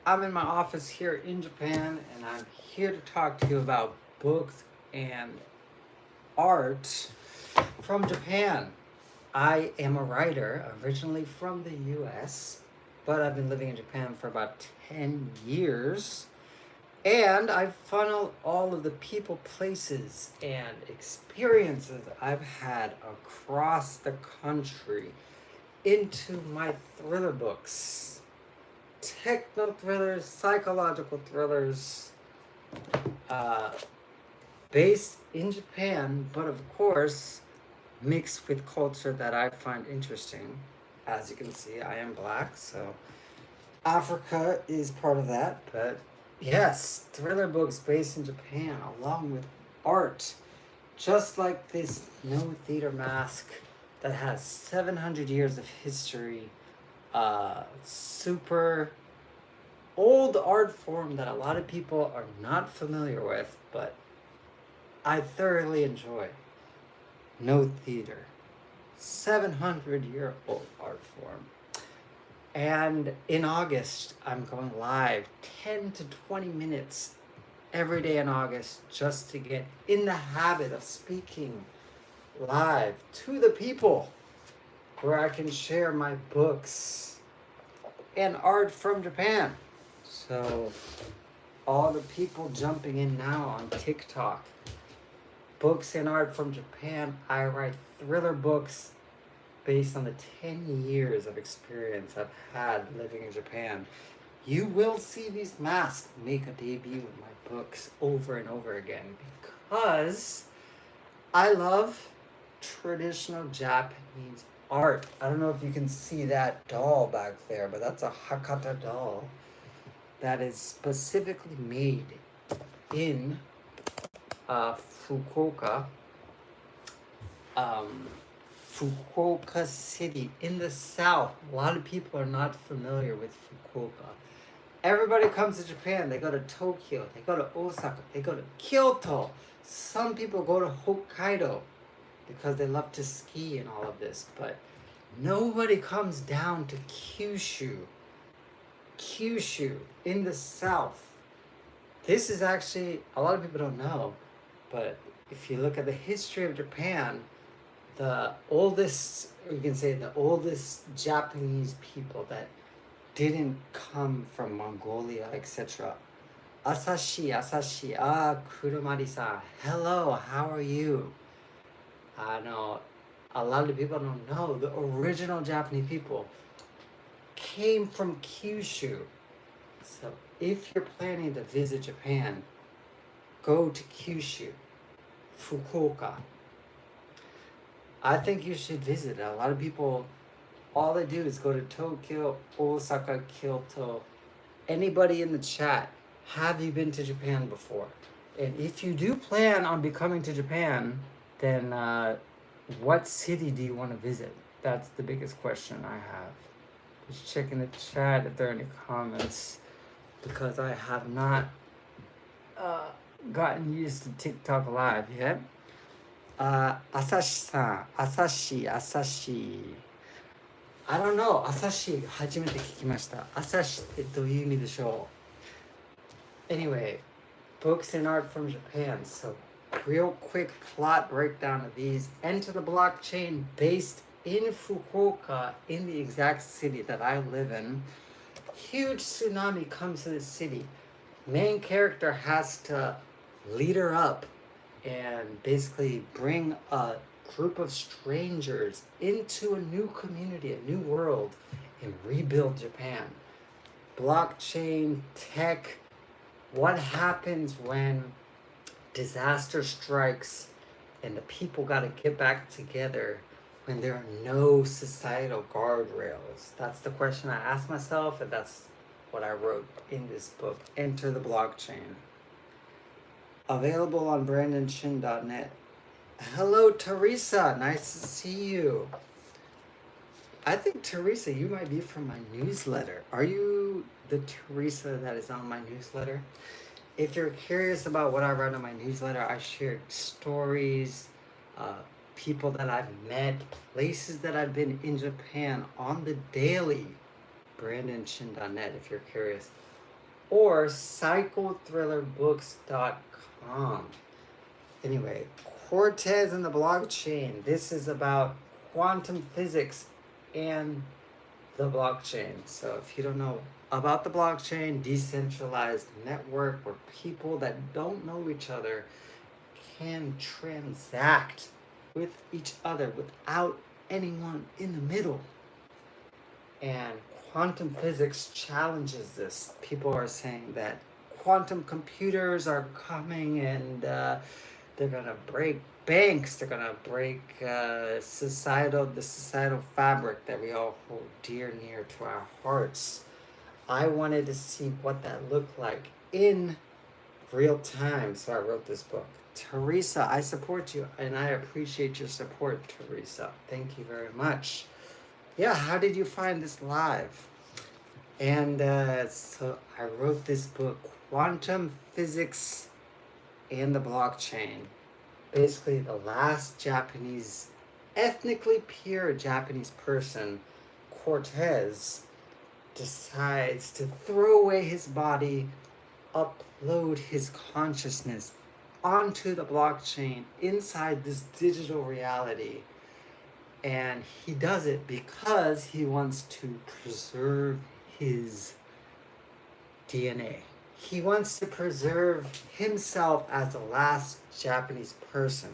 I'm in my office here in Japan, and I'm here to talk to you about books and art from Japan. I am a writer, originally from the US, but I've been living in Japan for about 10 years. And I funnel all of the people, places, and experiences I've had across the country into my thriller books. Techno thrillers, psychological thrillers, uh, based in Japan, but of course, mixed with culture that I find interesting. As you can see, I am black, so Africa is part of that. But yes, thriller books based in Japan, along with art, just like this No Theater Mask that has 700 years of history. Super old art form that a lot of people are not familiar with, but I thoroughly enjoy. No Theater. 700-year-old art form. And in August, I'm going live 10 to 20 minutes every day in August just to get in the habit of speaking live to the people where I can share my books and art from Japan. So, all the people jumping in now on TikTok. Books and art from Japan. I write thriller books based on the 10 years of experience I've had living in Japan. You will see these masks make a debut in my books over and over again because I love traditional Japanese art. I don't know if you can see that doll back there, but that's a Hakata doll that is specifically made in Fukuoka, um, Fukuoka City in the south. A lot of people are not familiar with Fukuoka. Everybody comes to Japan, they go to Tokyo, they go to Osaka, they go to Kyoto. Some people go to Hokkaido because they love to ski and all of this, but nobody comes down to Kyushu. Kyushu in the south. This is actually, a lot of people don't know, but if you look at the history of Japan, the oldest, you can say the oldest Japanese people that didn't come from Mongolia, etc. Asashi, Kurumari-san, hello, how are you? I know a lot of people don't know the original Japanese people came from Kyushu. So if you're planning to visit Japan, go to Kyushu, Fukuoka. I think you should visit. A lot of people, all they do is go to Tokyo, Osaka, Kyoto. Anybody in the chat, have you been to Japan before? And if you do plan on becoming to Japan, then what city do you want to visit? That's the biggest question I have. Just checking the chat if there are any comments, because I have not gotten used to TikTok Live yet. Asashi-san, Asashi. I don't know. Asashi 初めて聞きました。Asashi ってどういう意味でしょう? Anyway, books and art from Japan. So, real quick plot breakdown of these. Enter the blockchain based in Fukuoka, in the exact city that I live in. Huge tsunami comes to the city. Main character has to lead her up and basically bring a group of strangers into a new community, a new world, and rebuild Japan. Blockchain, tech, what happens when disaster strikes and the people got to get back together when there are no societal guardrails? That's the question I asked myself, and that's what I wrote in this book, Enter the Blockchain. Available on brandonchin.net. Hello, Teresa. Nice to see you. I think, Teresa, you might be from my newsletter. Are you the Teresa that is on my newsletter? If you're curious about what I write on my newsletter, I share stories, people that I've met, places that I've been in Japan on the daily. brandonchin.net if you're curious. or psychothrillerbooks.com. Anyway, Cortez and the blockchain. This is about quantum physics and the blockchain. So if you don't know about the blockchain, decentralized network where people that don't know each other can transact with each other without anyone in the middle. And quantum physics challenges this. People are saying that quantum computers are coming and they're gonna break banks. They're gonna break the societal fabric that we all hold dear near to our hearts. I wanted to see what that looked like in real time, so I wrote this book. Teresa, I support you and I appreciate your support, Teresa. Thank you very much. Yeah, how did you find this live? And so I wrote this book, Quantum Physics and the Blockchain. Basically, the last Japanese, ethnically pure Japanese person, Cortez, decides to throw away his body, upload his consciousness onto the blockchain inside this digital reality. And he does it because he wants to preserve his DNA. He wants to preserve himself as the last Japanese person.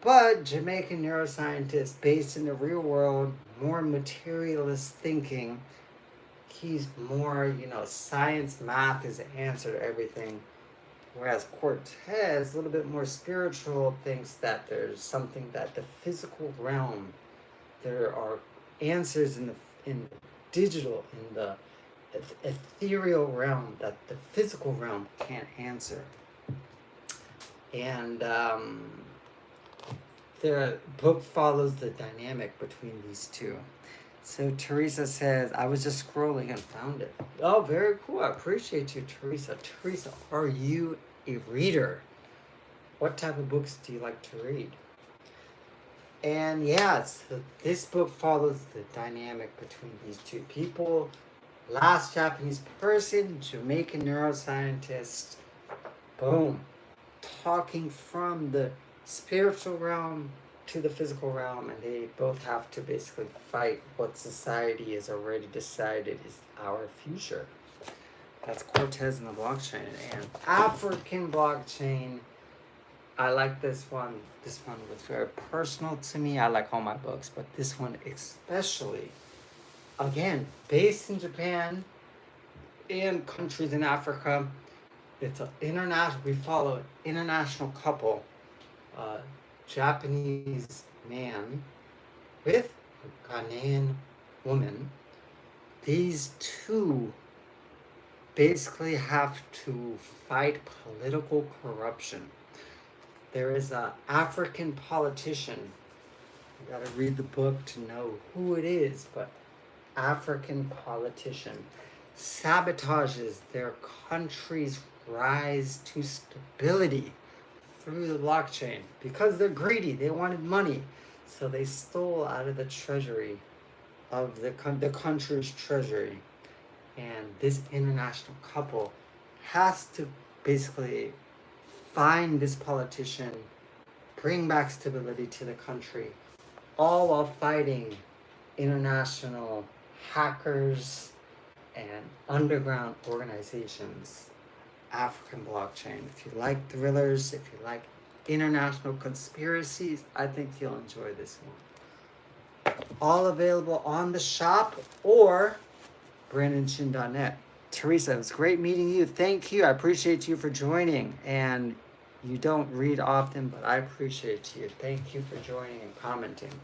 But Jamaican neuroscientist, based in the real world, more materialist thinking, he's more, science, math is the answer to everything. Whereas Cortez, a little bit more spiritual, thinks that there's something that the physical realm, there are answers in the digital, in the ethereal realm that the physical realm can't answer. And the book follows the dynamic between these two. So Teresa says, I was just scrolling and found it. Oh, very cool. I appreciate you, Teresa. Teresa, are you a reader? What type of books do you like to read? And yeah, so this book follows the dynamic between these two people. Last Japanese person, Jamaican neuroscientist, boom. Talking from the spiritual realm to the physical realm, and they both have to basically fight what society has already decided is our future. That's Cortez and the blockchain. And African blockchain, I like this one. This one was very personal to me. I like all my books, but this one especially, again, based in Japan and countries in Africa. It's an international, we follow an international couple, Japanese man with a Ghanaian woman. These two basically have to fight political corruption. There is an African politician, you gotta read the book to know who it is, but African politician sabotages their country's rise to stability through the blockchain because they're greedy. They wanted money, so they stole out of the treasury of the country's treasury. And this international couple has to basically find this politician, bring back stability to the country, all while fighting international hackers and underground organizations. African blockchain. If you like thrillers, if you like international conspiracies, I think you'll enjoy this one. All available on the shop or BrandonChin.net. Teresa, it was great meeting you. Thank you. I appreciate you for joining. And you don't read often, but I appreciate you. Thank you for joining and commenting.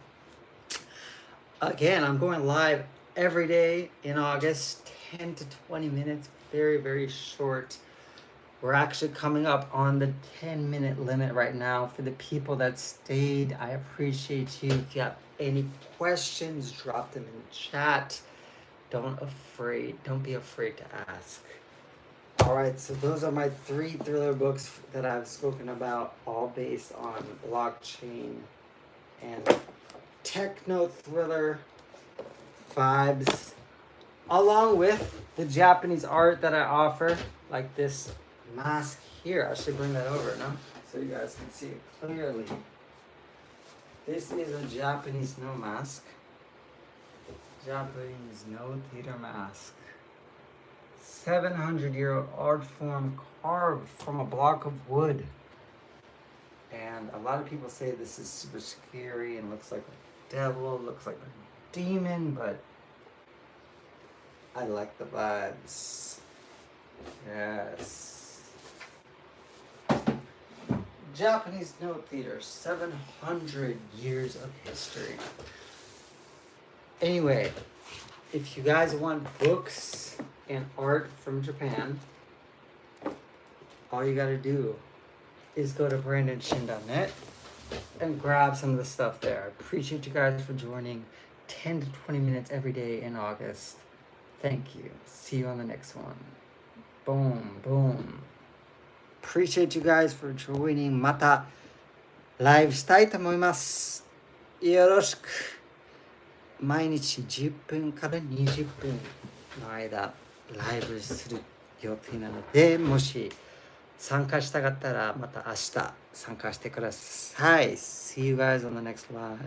Again, I'm going live every day in August, 10 to 20 minutes, very, very short. We're actually coming up on the 10-minute limit right now. For the people that stayed, I appreciate you. If you have any questions, drop them in the chat. Don't be afraid to ask. All right, so those are my 3 thriller books that I've spoken about, all based on blockchain and techno thriller vibes. along with the Japanese art that I offer, like this mask here. I should bring that over, no? So you guys can see it clearly. This is a Japanese no mask. Japanese no theater mask. 700-year-old art form carved from a block of wood. And a lot of people say this is super scary and looks like a devil, looks like a demon, but I like the vibes. Yes. Japanese note theater, 700 years of history. Anyway, if you guys want books and art from Japan, all you gotta do is go to brandonshin.net and grab some of the stuff there. I appreciate you guys for joining 10 to 20 minutes every day in August. Thank you. See you on the next one. Boom, boom. Appreciate you guys for joining. またライブしたいと思います。よろしく。毎日10分から20分の間ライブする予定なので、もし参加したかったらまた明日参加してください。See you guys on the next live.